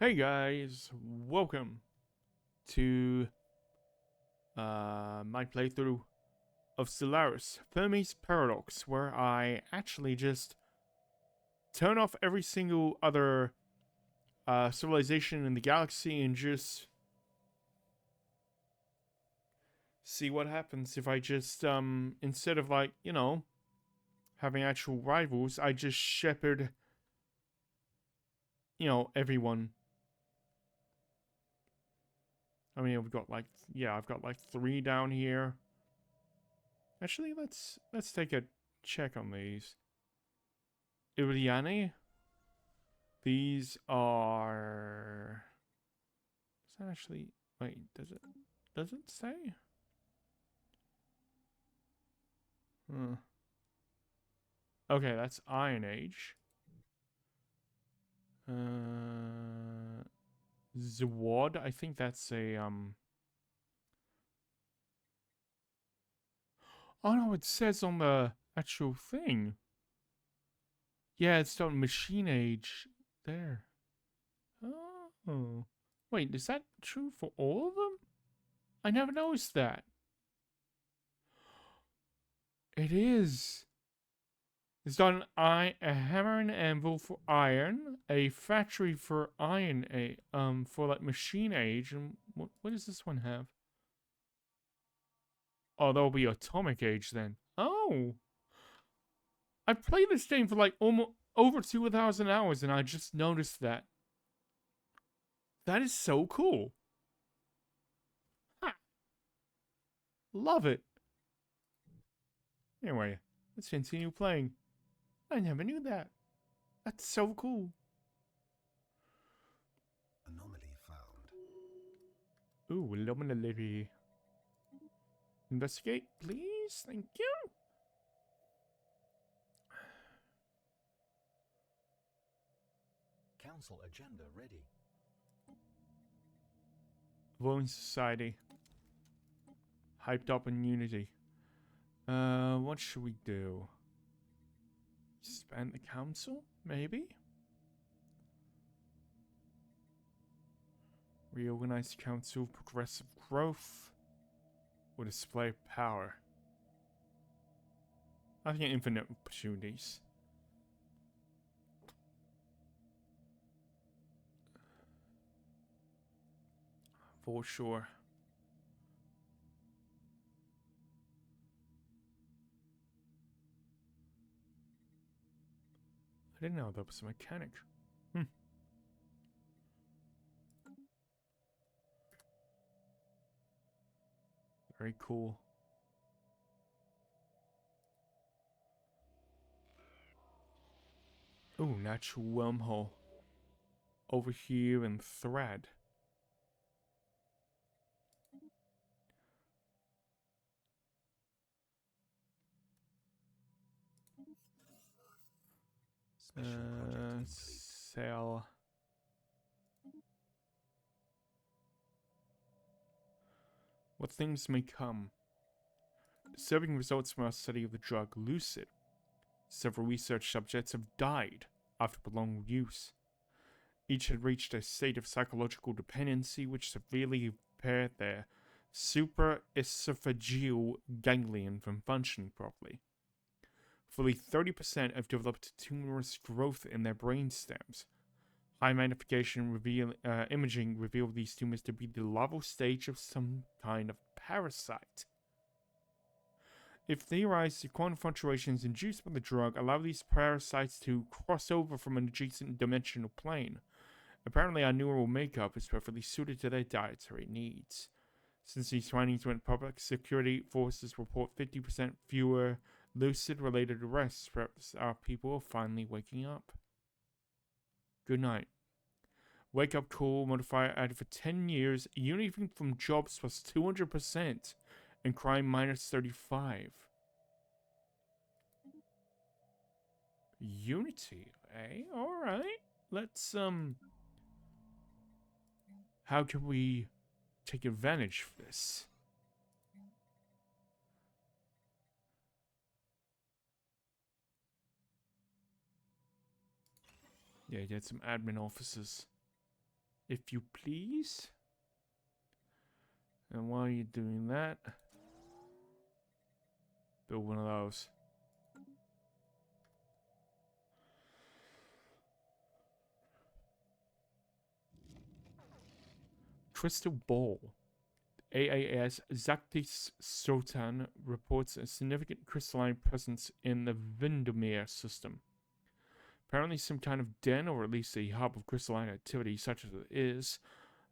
Hey guys, welcome to my playthrough of Stellaris, Fermi's Paradox, where I actually just turn off every single other civilization in the galaxy and just see what happens if I just, instead of like, having actual rivals, I just shepherd, everyone. I mean, I've got like 3 down here. Actually, let's take a check on these. Iriani. These are. Does that actually? Wait, does it? Does it say? Hmm. Okay, that's Iron Age. Zawad. I think that's a. Oh no, it says on the actual thing. Yeah, it's on Machine Age. There. Oh. Wait, is that true for all of them? I never noticed that. It is. It's got a hammer and anvil for iron, a factory for iron, for like machine age, and what does this one have? Oh, that'll be atomic age then. Oh, I've played this game for like almost over 2,000 hours, and I just noticed that. That is so cool. Ha, love it. Anyway, let's continue playing. I never knew that. That's so cool. Anomaly found. Ooh, anomaly. Investigate, please. Thank you. Council agenda ready. Glowing society. Hyped up in unity. What should we do? Expand the council? Maybe? Reorganize the council, progressive growth, or display power? I think infinite opportunities. For sure. I didn't know that was a mechanic. Hmm. Very cool. Ooh, natural wormhole. Over here in thread. Special project complete. Sell. What things may come. Disturbing results from our study of the drug Lucid. Several research subjects have died after prolonged use. Each had reached a state of psychological dependency which severely impaired their supraesophageal ganglion from functioning properly. Fully 30% have developed tumorous growth in their brain stems. High magnification imaging revealed these tumors to be the larval stage of some kind of parasite. If theorized, the quantum fluctuations induced by the drug allow these parasites to cross over from an adjacent dimensional plane. Apparently, our neural makeup is perfectly suited to their dietary needs. Since these findings went public, security forces report 50% fewer lucid-related arrests. Perhaps our people are finally waking up. Good night. Wake up call modifier added for 10 years. Unity from jobs plus 200%. And crime minus 35. Unity, eh? Alright. Let's, how can we take advantage of this? Yeah, get some admin officers. if you please. And while you're doing that, build one of those. Crystal Ball. AAS Zaktis Sotan reports a significant crystalline presence in the Windermere system. Apparently some kind of den, or at least a hub of crystalline activity, such as it is.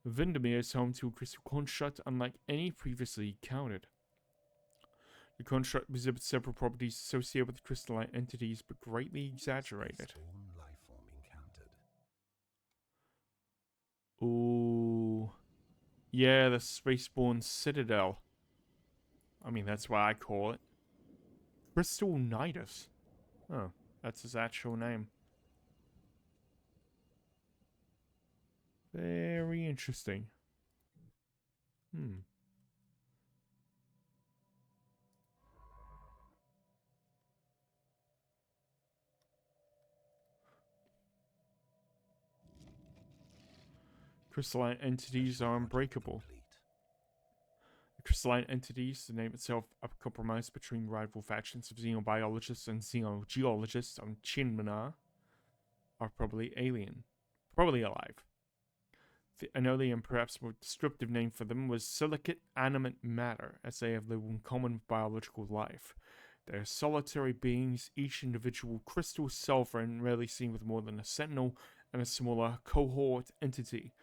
Windermere is home to a crystal construct unlike any previously encountered. The construct exhibits several properties associated with crystalline entities, but greatly exaggerated. Spaceborne life form encountered. Ooh. Yeah, the Spaceborne Citadel. I mean, that's what I call it. Crystal Nidus. Oh, that's his actual name. Very interesting. Crystalline entities are unbreakable. Complete. Crystalline entities, the name itself, a compromise between rival factions of xenobiologists and xenogeologists on Chinmanar, are probably alien. Probably alive. An early and perhaps more descriptive name for them was silicate animate matter, as they have lived in common with biological life. They are solitary beings, each individual crystal sovereign, rarely seen with more than a sentinel and a smaller cohort entity.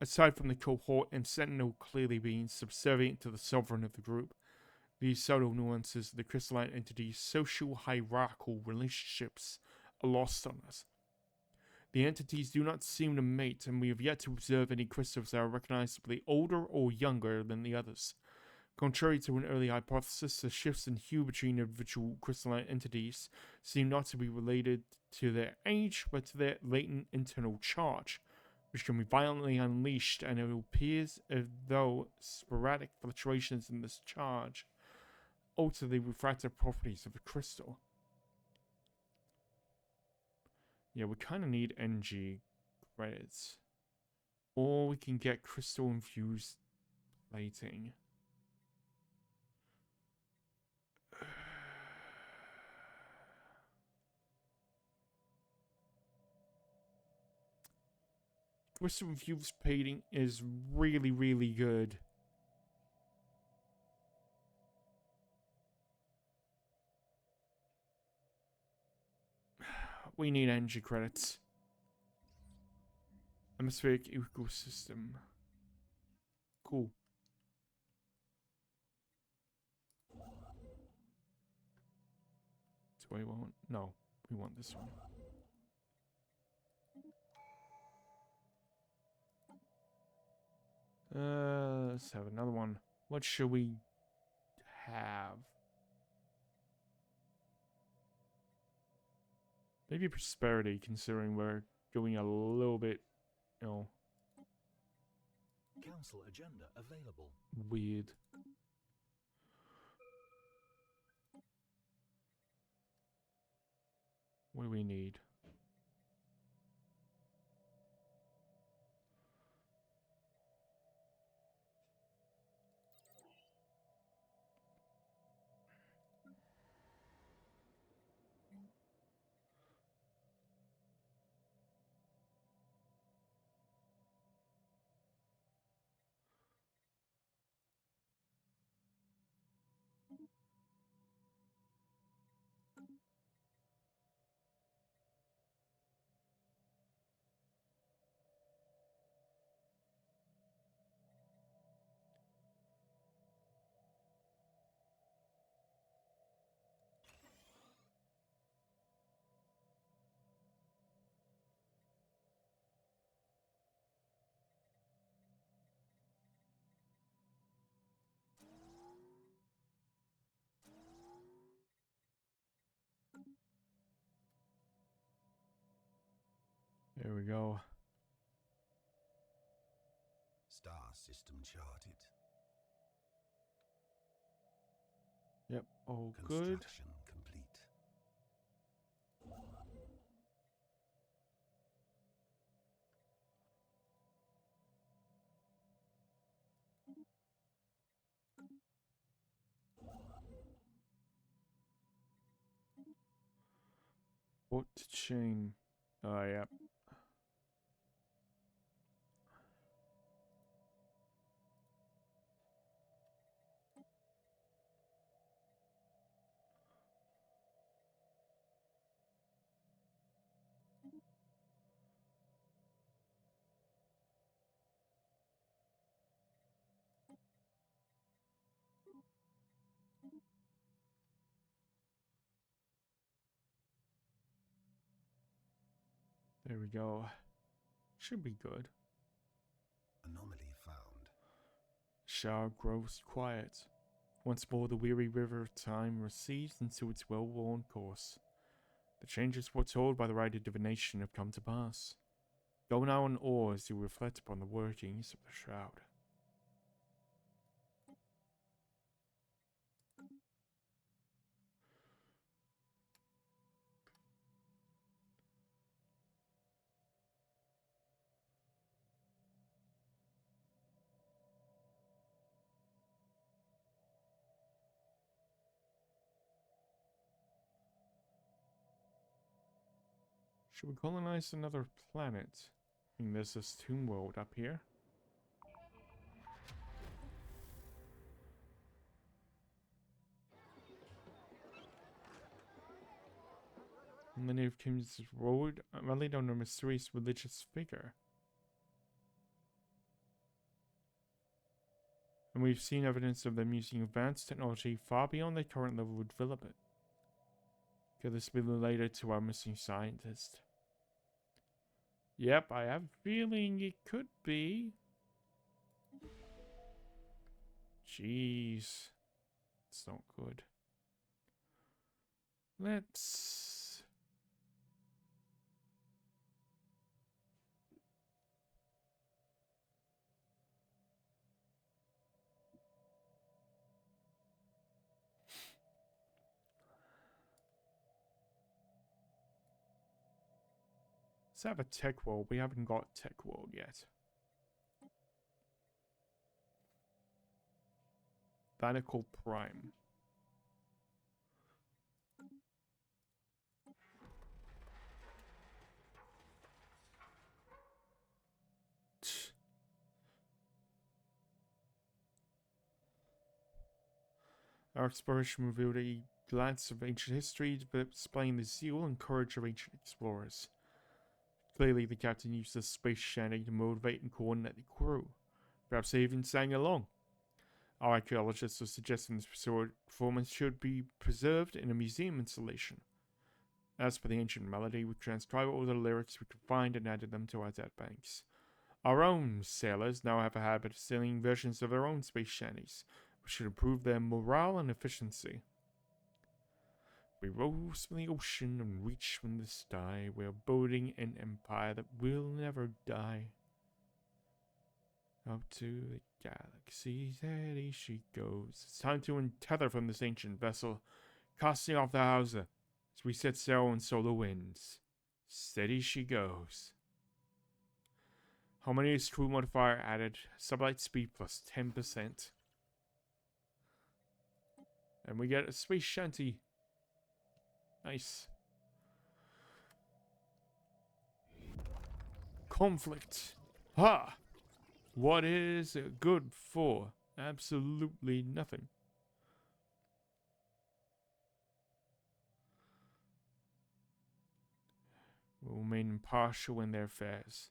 Aside from the cohort and sentinel clearly being subservient to the sovereign of the group, these subtle nuances of the crystalline entity's social hierarchical relationships are lost on us. The entities do not seem to mate, and we have yet to observe any crystals that are recognizably older or younger than the others. Contrary to an early hypothesis, the shifts in hue between individual crystalline entities seem not to be related to their age, but to their latent internal charge, which can be violently unleashed, and it appears as though sporadic fluctuations in this charge alter the refractive properties of the crystal. Yeah, we kind of need NG credits. Or we can get crystal infused plating. Crystal infused plating is really, really good. We need energy credits. Atmospheric ecosystem. Cool. Do I want? No, we want this one. Let's have another one. What should we have? Maybe prosperity, considering we're going a little bit, you know, Council agenda available. weird. What do we need? There we go. Star system charted. Yep, all good. Construction complete. What chain? Oh, yeah. There we go. Should be good. Anomaly found. Shower grows quiet. Once more, the weary river of time recedes into its well-worn course. The changes foretold by the rite of divination have come to pass. Go now in awe as you reflect upon the workings of the shroud. Should we colonize another planet? I mean, there's this tomb world up here. And the native kings rallied on a mysterious religious figure. And we've seen evidence of them using advanced technology far beyond their current level of development. Could this be related to our missing scientist? Yep, I have a feeling it could be. Jeez. It's not good. Let's... Let's have a tech world. We haven't got tech world yet. Vatical Prime. Our exploration revealed a glance of ancient history, displaying the zeal and courage of ancient explorers. Clearly, the captain used the space shanty to motivate and coordinate the crew. Perhaps they even sang along. Our archaeologists are suggesting this performance should be preserved in a museum installation. As for the ancient melody, we transcribed all the lyrics we could find and added them to our databanks. Our own sailors now have a habit of sailing versions of their own space shanties, which should improve their morale and efficiency. We rose from the ocean and reached from the sky. We are building an empire that will never die. Up to the galaxy, steady she goes. It's time to untether from this ancient vessel, casting off the hawser as we set sail on solar winds. Steady she goes. Harmonious crew modifier added. Sublight speed plus 10%. And we get a space shanty. Nice. Conflict. Ha! What is it good for? Absolutely nothing. Will remain impartial in their affairs.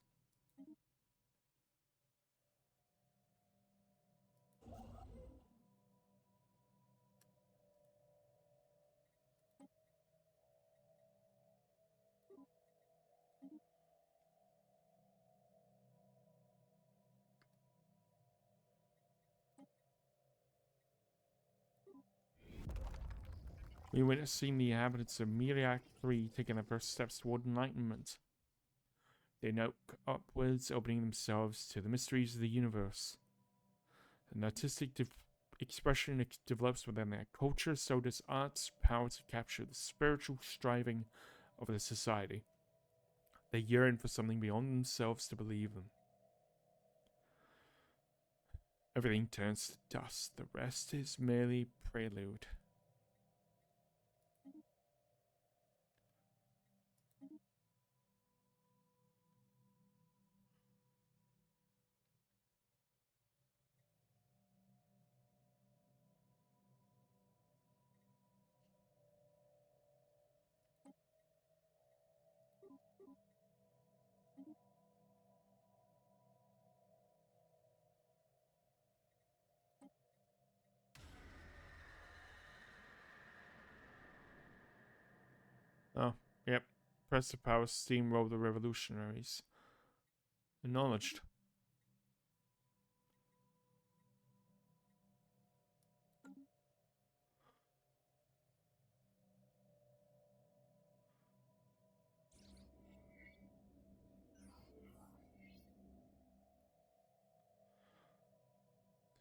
We witnessing the inhabitants of Miriac 3 taking their first steps toward enlightenment. They look upwards, opening themselves to the mysteries of the universe. An artistic expression develops within their culture, so does art's power to capture the spiritual striving of the society. They yearn for something beyond themselves to believe in. Everything turns to dust. The rest is merely prelude. Oh, yep. Press the power steamroll the revolutionaries. Acknowledged.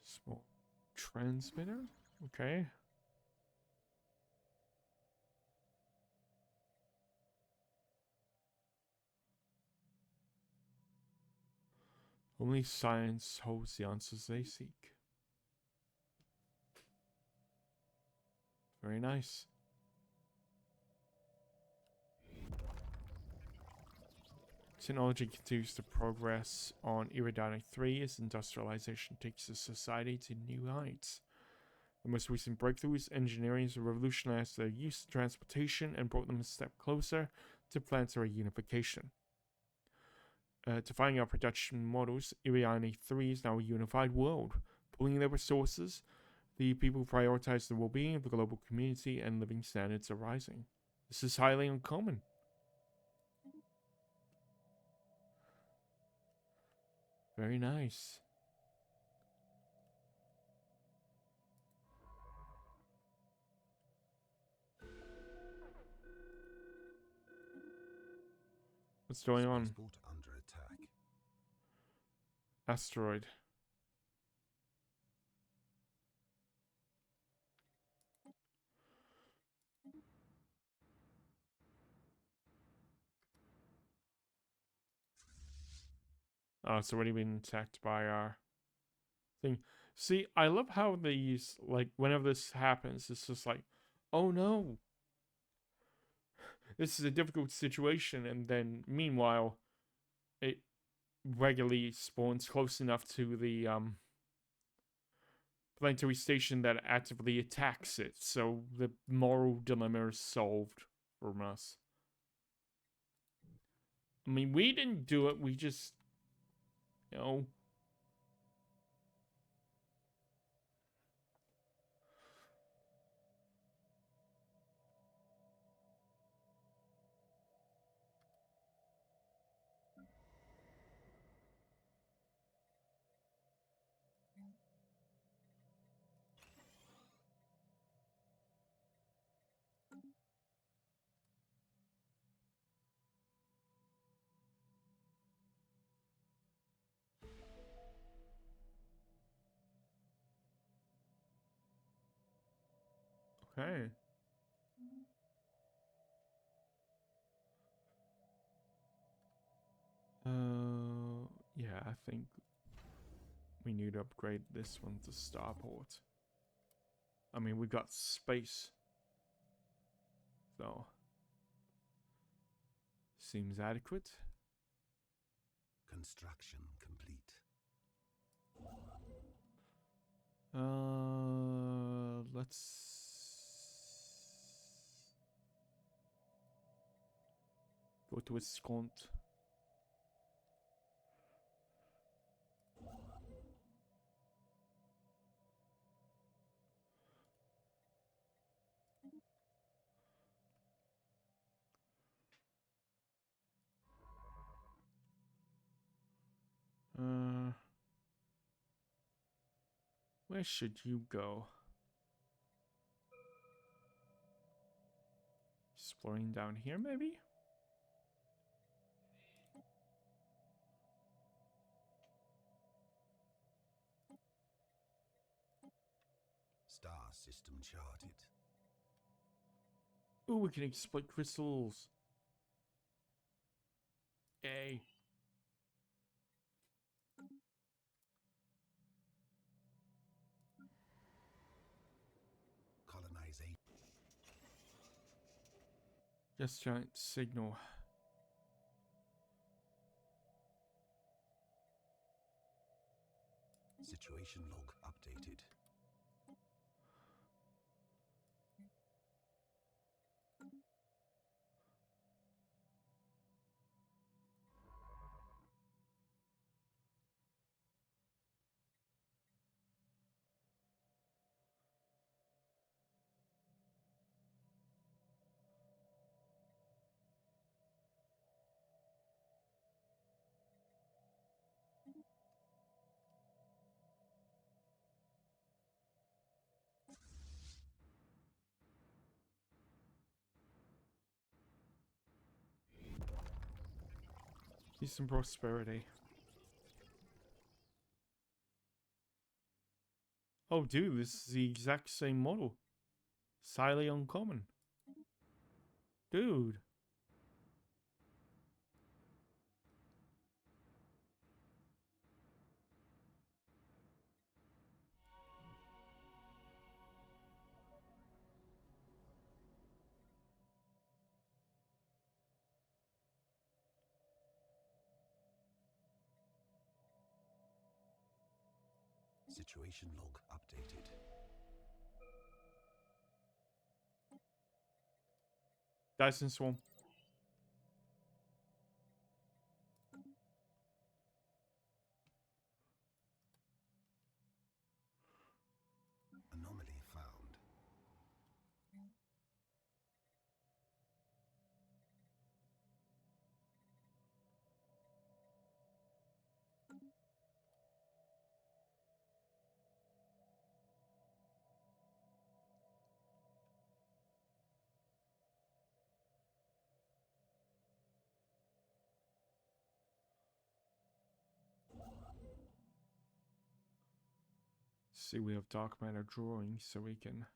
Small transmitter? Okay. Only science holds the answers they seek. Very nice. Technology continues to progress on Iridanic 3 as industrialization takes the society to new heights. The most recent breakthroughs, engineering has revolutionized their use of transportation and brought them a step closer to planetary unification. Defining our production models, Iridium 3 is now a unified world. Pooling their resources, the people prioritize the well-being of the global community and living standards are rising. This is highly uncommon. Very nice. What's going on? Spaceport under attack. Asteroid. Oh, it's already been attacked by our thing. See, I love how they use, like, whenever this happens, it's just like, oh no, this is a difficult situation, and then meanwhile, it regularly spawns close enough to the planetary station that actively attacks it, so the moral dilemma is solved from us. I mean, we didn't do it, we just, you know. Okay. Yeah, I think we need to upgrade this one to starport. I mean, we got space. So, seems adequate. Construction complete. Let's go to its count. Where should you go? Exploring down here, maybe? Star system charted. Ooh, we can exploit crystals. Yay. Colonization. Just giant signal. Situation log updated. Peace and prosperity. Oh, dude, this is the exact same model. It's highly uncommon. Dude. Situation log updated. Dyson Swarm. Anomaly found. See, we have dark matter drawings, so we can.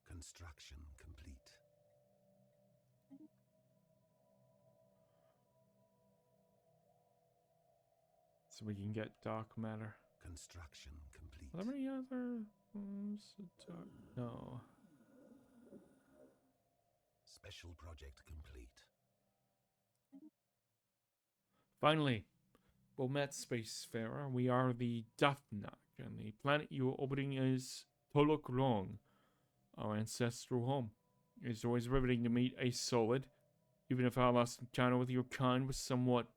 Construction complete. So we can get dark matter. Construction complete. Are there any other ones? No. Special project complete. Finally, well met, Spacefarer. We are the Dathnak, and the planet you are orbiting is Tolok, our ancestral home. It's always riveting to meet a solid, even if our last encounter with your kind was somewhat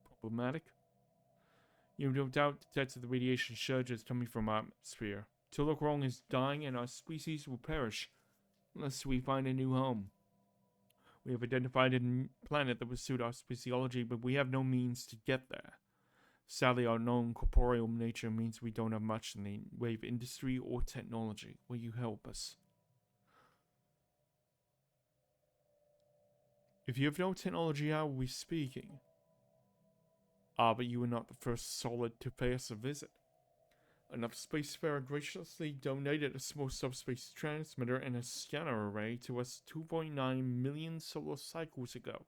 problematic. You no doubt detected the radiation surges coming from our atmosphere. Tolok is dying, and our species will perish unless we find a new home. We have identified a planet that would suit our physiology, but we have no means to get there. Sadly, our known corporeal nature means we don't have much in the way of industry or technology. Will you help us? If you have no technology, how are we speaking? Ah, but you were not the first solid to pay us a visit. Another Spacefarer graciously donated a small subspace transmitter and a scanner array to us 2.9 million solar cycles ago.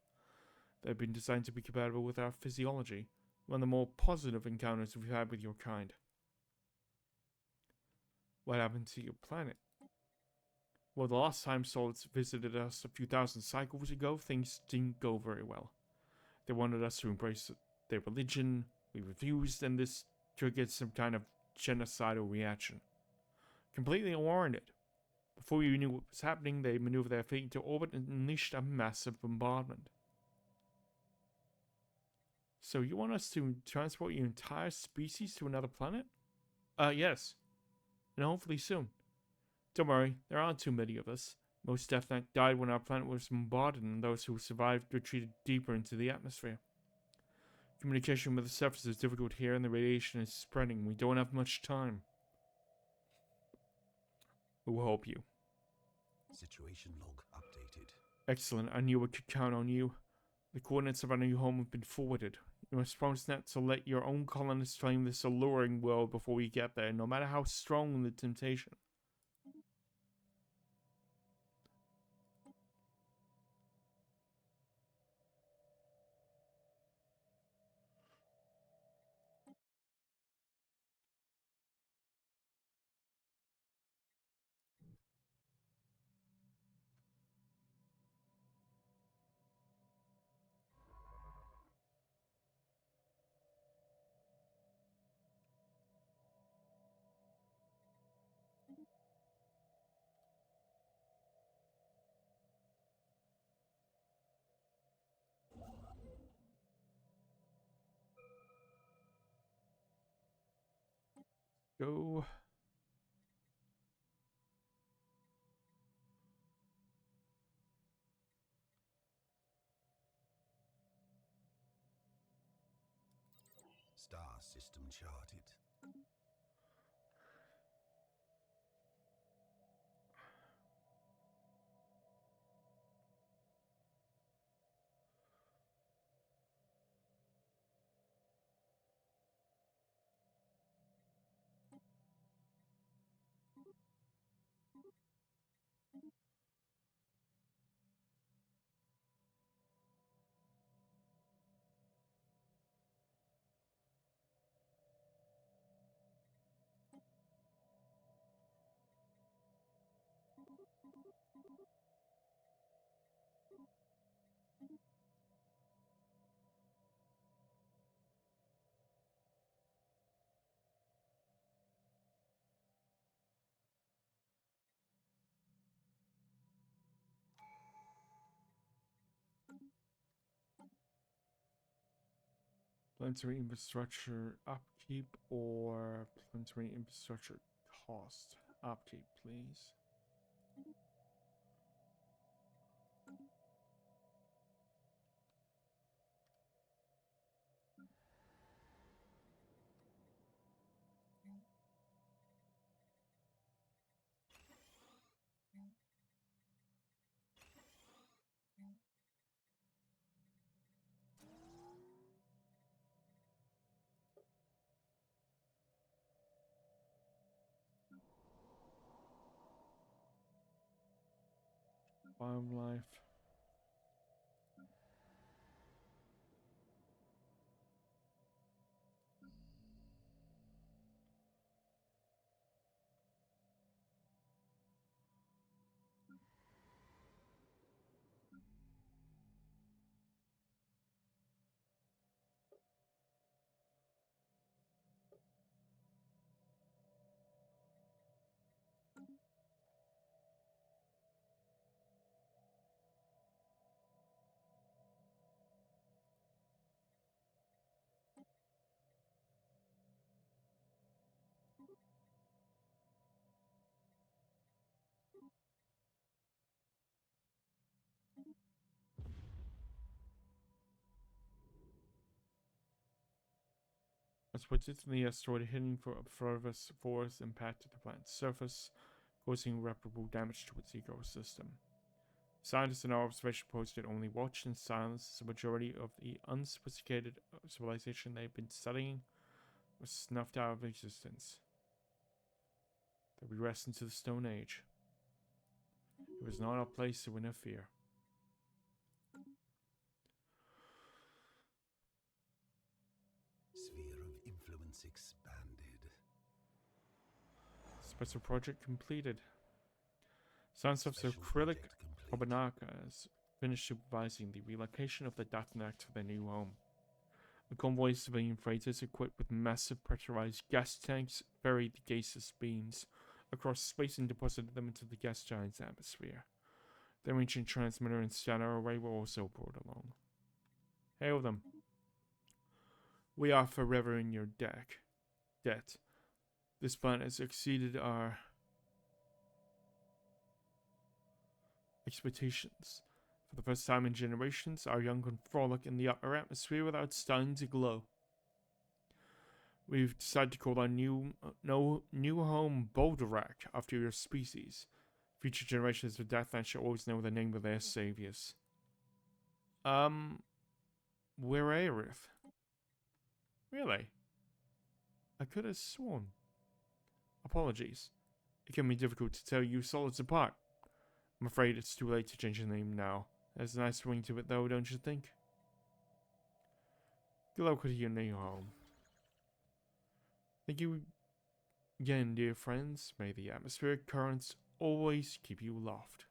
They've been designed to be compatible with our physiology, one of the more positive encounters we've had with your kind. What happened to your planet? Well, the last time solids visited us a few thousand cycles ago, things didn't go very well. They wanted us to embrace their religion. We refused, and this triggered some kind of genocidal reaction. Completely unwarranted. Before we knew what was happening, they maneuvered their fleet into orbit and unleashed a massive bombardment. So you want us to transport your entire species to another planet? Yes. And hopefully soon. Don't worry, there aren't too many of us. Most Deathnak died when our planet was bombarded, and those who survived retreated deeper into the atmosphere. Communication with the surface is difficult here, and the radiation is spreading. We don't have much time. We will help you. Situation log updated. Excellent. I knew we could count on you. The coordinates of our new home have been forwarded. You must promise not to let your own colonists claim this alluring world before we get there, no matter how strong the temptation. Go. Star system charted. Planetary infrastructure upkeep or planetary infrastructure cost? Upkeep, please. Wildlife. As predicted, the asteroid hitting for a further force impacted the planet's surface, causing irreparable damage to its ecosystem. Scientists in our observation post had only watched in silence as the majority of the unsophisticated civilization they had been studying was snuffed out of existence. They regressed into the Stone Age. It was not our place to interfere. Sphere of influence expanded. Special project completed. Science Officer Special Krillik project complete. Obanaka has finished supervising the relocation of the Datonac to their new home. A convoy of civilian freighters equipped with massive pressurized gas tanks ferried the gaseous beams across space and deposited them into the gas giant's atmosphere. Their ancient transmitter and scanner array were also brought along. Hail them. We are forever in your debt. This planet has exceeded our expectations. For the first time in generations, our young can frolic in the upper atmosphere without starting to glow. We've decided to call our new home Bolderak after your species. Future generations of Deathland shall always know the name of their saviors. We're Aerith. Really? I could have sworn. Apologies. It can be difficult to tell you solids apart. I'm afraid it's too late to change the name now. There's a nice ring to it though, don't you think? Good luck with your new home. Thank you again, dear friends. May the atmospheric currents always keep you aloft.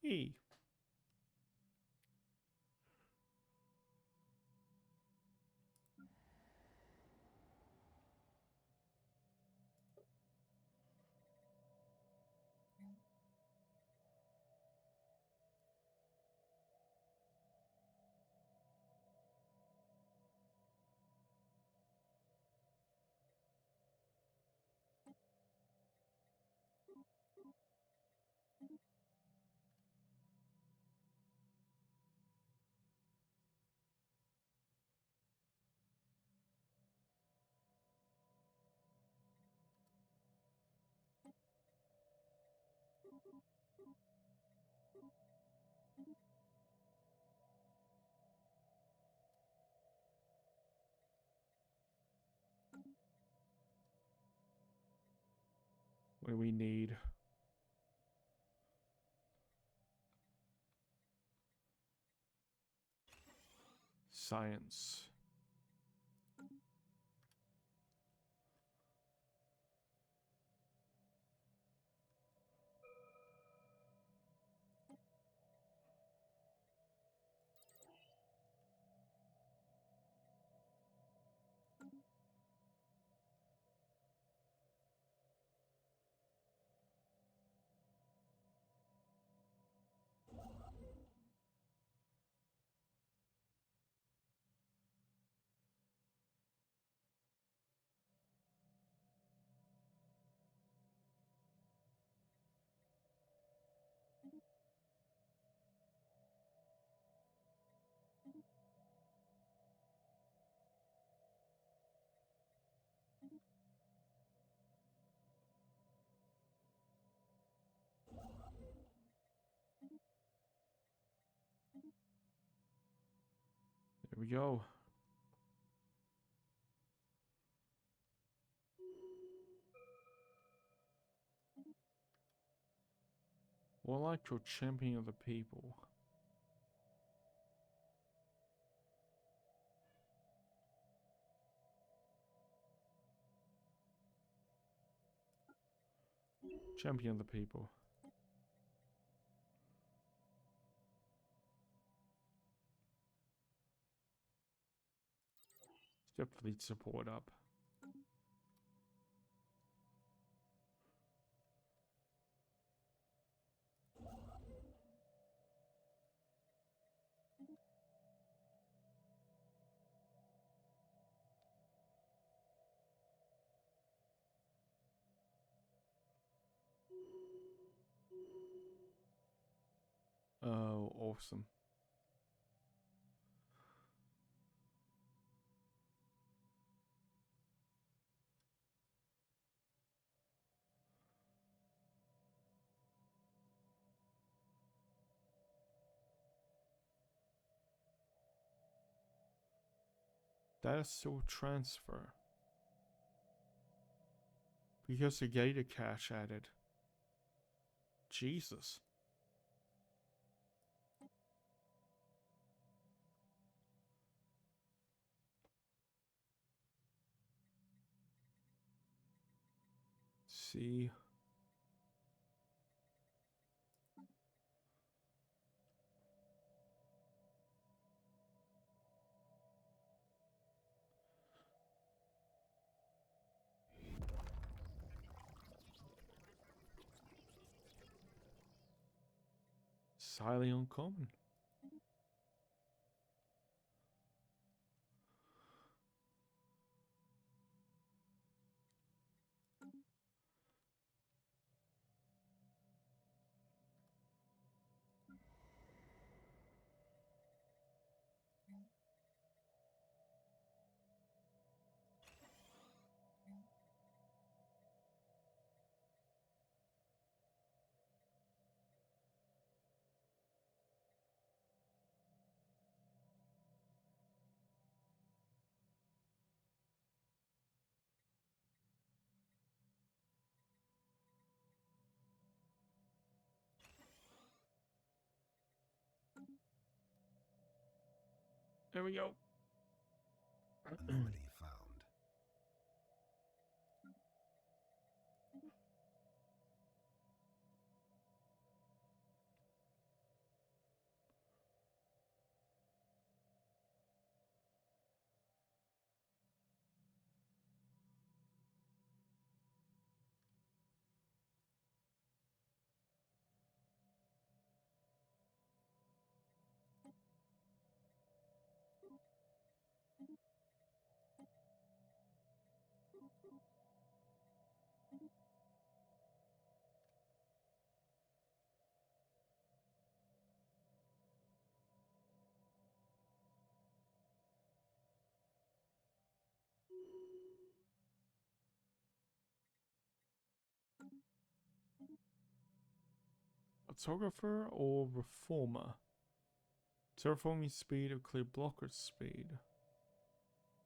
E. What do we need? Science. we go. Warlock or champion of the people? Champion of the people. Step fleet support up. Oh, awesome. Data store transfer. Because the data cache added. Jesus. See. It's highly uncommon. There we go. Anomaly found. Photographer or reformer? Terraforming speed or clear blocker speed?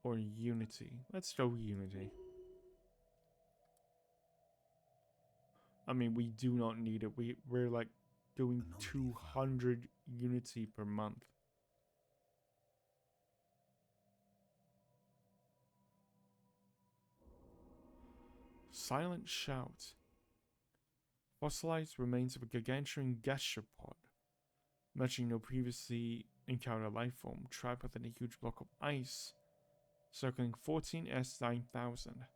Or unity? Let's go unity. I mean, we do not need it. We're like doing 200 unity per month. Silent shout. Fossilized remains of a gargantuan gastropod, matching no previously encountered life form, trapped within a huge block of ice, circling 14S9000.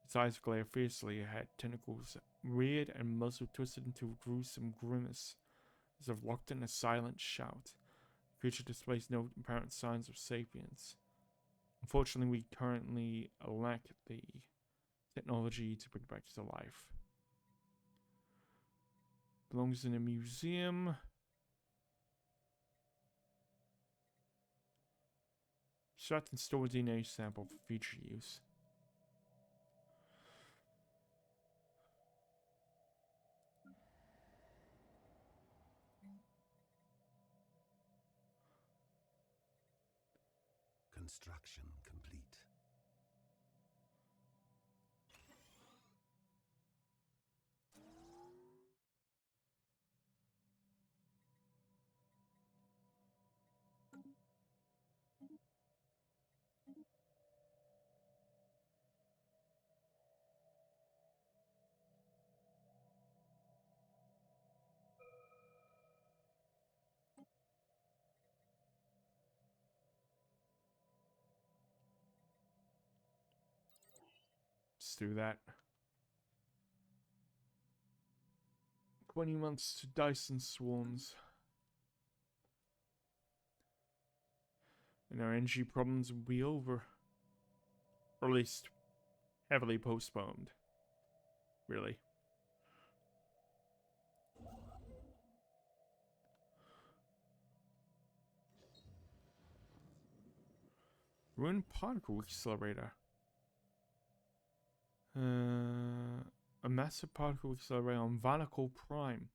Its eyes glare fiercely ahead, tentacles reared and muzzle twisted into a gruesome grimace, as if locked in a silent shout. The creature displays no apparent signs of sapience. Unfortunately, we currently lack the technology to bring it back to life. Belongs in a museum. Extract and store DNA sample for future use. Construction complete. Let's do that. 20 months to Dyson Swarms. And our energy problems will be over. Or at least heavily postponed. Really. Ruined particle accelerator. A massive particle accelerator on Vanacle Prime.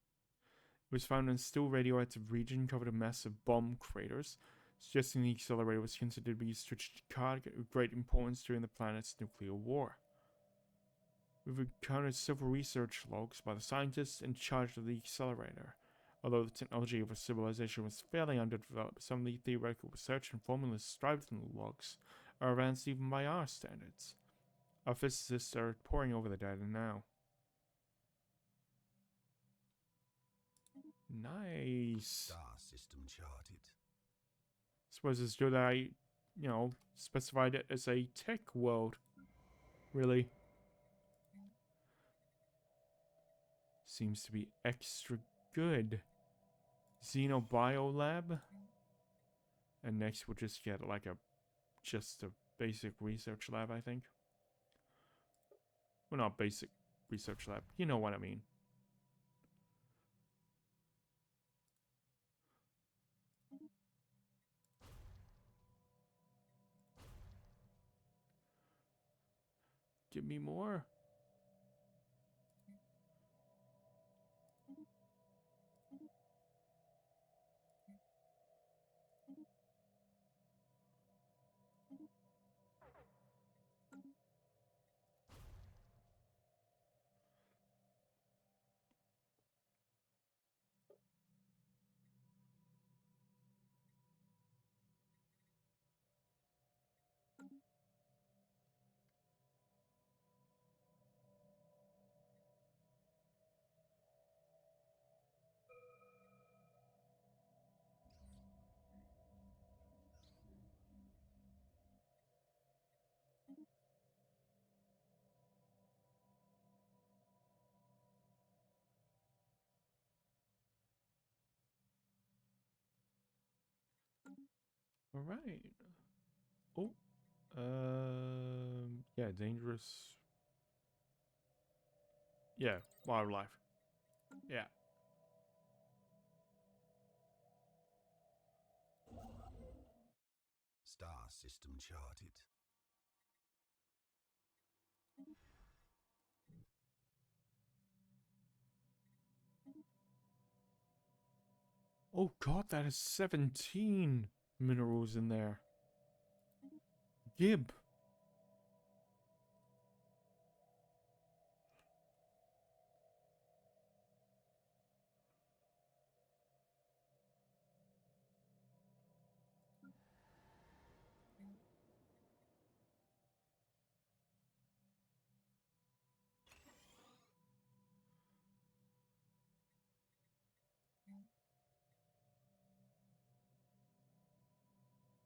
It was found in a still radioactive region covered in massive bomb craters, suggesting the accelerator was considered to be a strategic target of great importance during the planet's nuclear war. We've encountered several research logs by the scientists in charge of the accelerator. Although the technology of a civilization was fairly underdeveloped, some of the theoretical research and formulas described in the logs are advanced even by our standards. Our physicists are poring over the data now. Nice. Star system charted. Suppose it's good that I, specified it as a tech world. Really. Seems to be extra good. Xenobiolab. And next we'll just get like just a basic research lab, I think. Well, not basic research lab. You know what I mean. Give me more. All right. Oh. Yeah, dangerous. Yeah, wildlife. Yeah. Star system charted. Oh god, that is 17 minerals in there. Gib.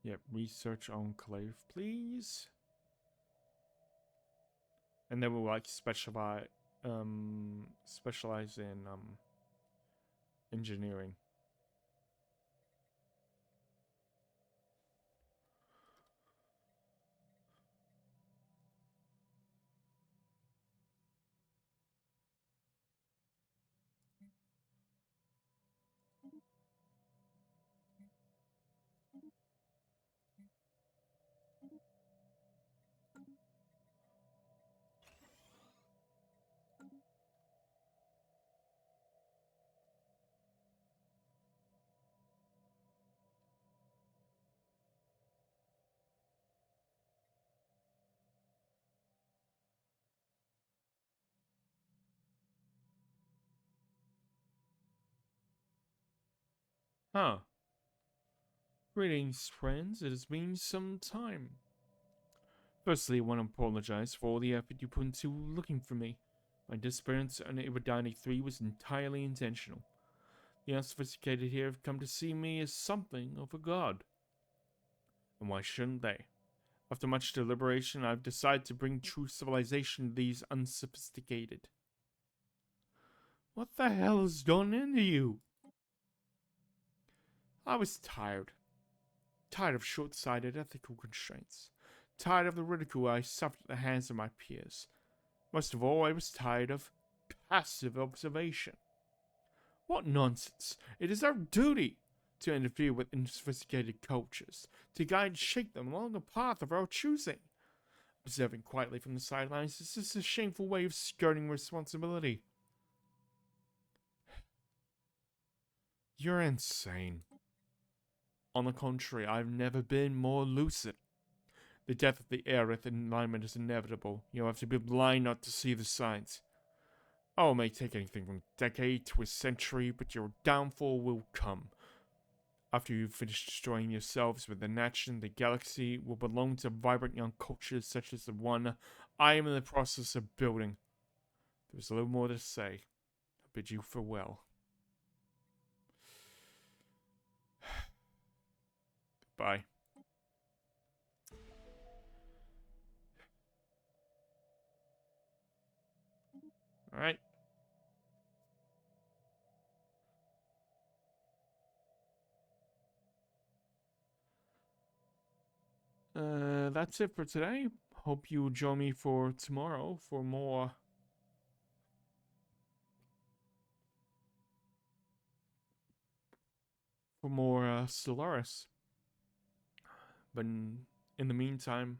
Yep, research enclave, please. And then we'll like specialize in engineering. Huh. Greetings, friends. It has been some time. Firstly, I want to apologize for all the effort you put into looking for me. My disappearance on Ibadani 3 was entirely intentional. The unsophisticated here have come to see me as something of a god. And why shouldn't they? After much deliberation, I've decided to bring true civilization to these unsophisticated. What the hell has gone into you? I was tired. Tired of short-sighted ethical constraints. Tired of the ridicule I suffered at the hands of my peers. Most of all, I was tired of passive observation. What nonsense! It is our duty to interfere with unsophisticated cultures, to guide and shape them along the path of our choosing. Observing quietly from the sidelines is just a shameful way of skirting responsibility. You're insane. On the contrary, I've never been more lucid. The death of the Aerith alignment is inevitable. You'll have to be blind not to see the signs. Oh, it may take anything from a decade to a century, but your downfall will come. After you've finished destroying yourselves with the nation, the galaxy will belong to vibrant young cultures such as the one I am in the process of building. There's a little more to say. I bid you farewell. Bye. Alright. That's it for today. Hope you join me for tomorrow for more Stellaris. But in the meantime,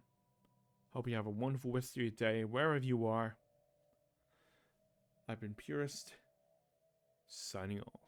hope you have a wonderful rest of your day wherever you are. I've been Purist, signing off.